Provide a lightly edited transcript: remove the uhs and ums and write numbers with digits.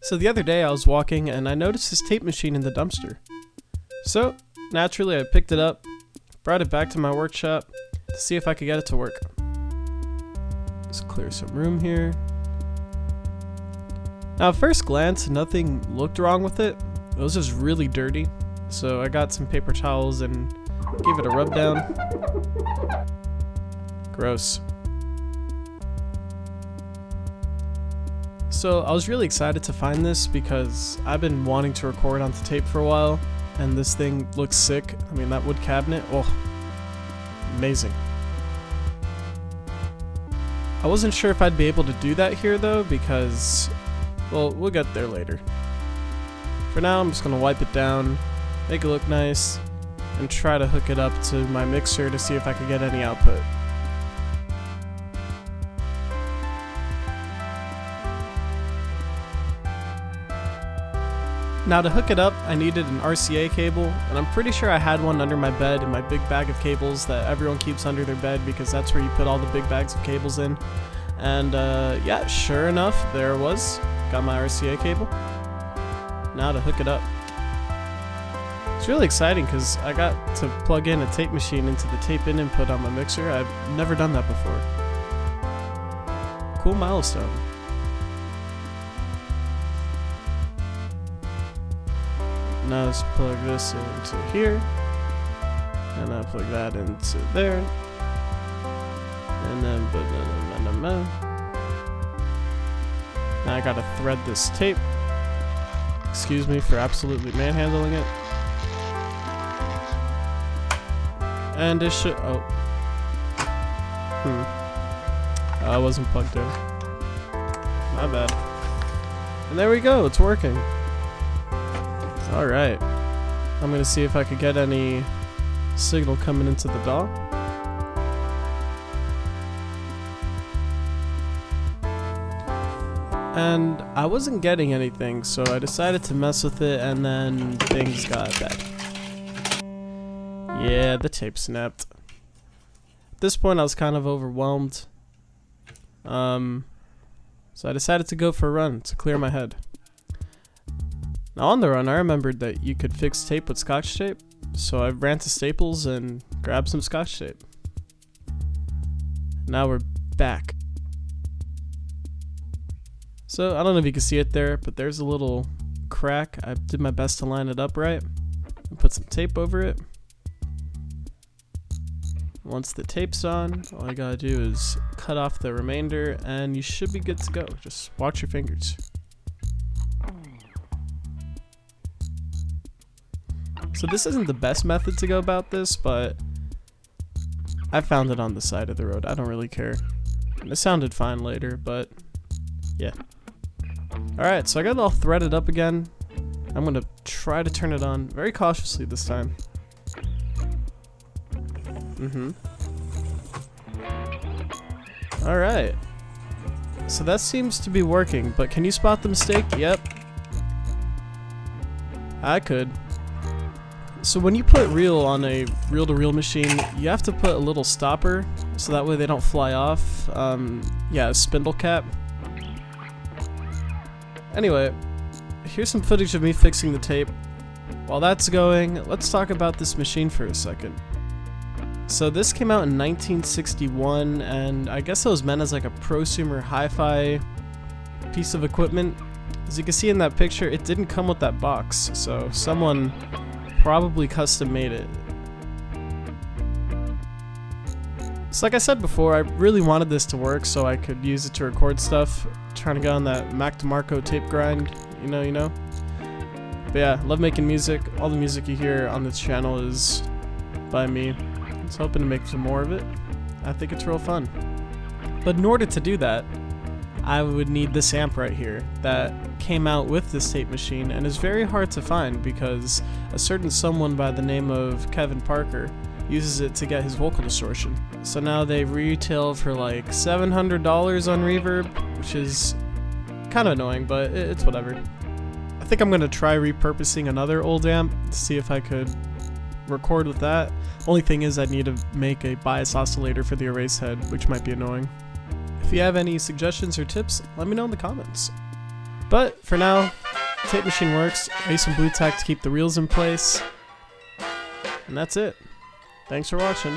So the other day I was walking and I noticed this tape machine in the dumpster. So naturally I picked it up, brought it back to my workshop to see if I could get it to work. Let's clear some room here. Now at first glance nothing looked wrong with it. It was just really dirty. So I got some paper towels and gave it a rub down. Gross. So I was really excited to find this because I've been wanting to record onto tape for a while, and this thing looks sick. I mean, that wood cabinet, oh, amazing. I wasn't sure if I'd be able to do that here though because, well, we'll get there later. For now, I'm just gonna wipe it down, make it look nice, and try to hook it up to my mixer to see if I could get any output. Now to hook it up, I needed an RCA cable, and I'm pretty sure I had one under my bed in my big bag of cables that everyone keeps under their bed because that's where you put all the big bags of cables in. And yeah, sure enough, there it was. Got my RCA cable. Now to hook it up. It's really exciting because I got to plug in a tape machine into the tape in input on my mixer. I've never done that before. Cool milestone. Now let's plug this into here, and I'll plug that into there, and then now I gotta thread this tape. Excuse me for absolutely manhandling it. And it should, I wasn't plugged in. My bad. And there we go, it's working. Alright, I'm gonna see if I could get any signal coming into the DAW. And I wasn't getting anything, so I decided to mess with it, and then things got bad. Yeah, the tape snapped. At this point I was kind of overwhelmed. So I decided to go for a run to clear my head. Now on the run, I remembered that you could fix tape with Scotch tape, so I ran to Staples and grabbed some Scotch tape. Now we're back. So I don't know if you can see it there, but there's a little crack. I did my best to line it up right and put some tape over it. Once the tape's on, all I gotta do is cut off the remainder and you should be good to go. Just watch your fingers. So this isn't the best method to go about this, but I found it on the side of the road. I don't really care. And it sounded fine later, but yeah. Alright, so I got it all threaded up again. I'm gonna try to turn it on very cautiously this time. Alright. So that seems to be working, but can you spot the mistake? Yep. I could. So when you put reel on a reel-to-reel machine, you have to put a little stopper so that way they don't fly off. Yeah, a spindle cap. Anyway, here's some footage of me fixing the tape. While that's going, let's talk about this machine for a second. So this came out in 1961, and I guess it was meant as like a prosumer hi-fi piece of equipment. As you can see in that picture, it didn't come with that box, so someone probably custom made it. So like I said before, I really wanted this to work so I could use it to record stuff. Trying to go on that Mac DeMarco tape grind, you know. But yeah, love making music. All the music you hear on this channel is by me. I was hoping to make some more of it. I think it's real fun. But in order to do that, I would need this amp right here that came out with this tape machine and is very hard to find because a certain someone by the name of Kevin Parker uses it to get his vocal distortion. So now they retail for like $700 on Reverb, which is kind of annoying, but it's whatever. I think I'm gonna try repurposing another old amp to see if I could record with that. Only thing is I'd need to make a bias oscillator for the erase head, which might be annoying. If you have any suggestions or tips, let me know in the comments. But for now, tape machine works. I use some Blu Tack to keep the reels in place. And that's it. Thanks for watching.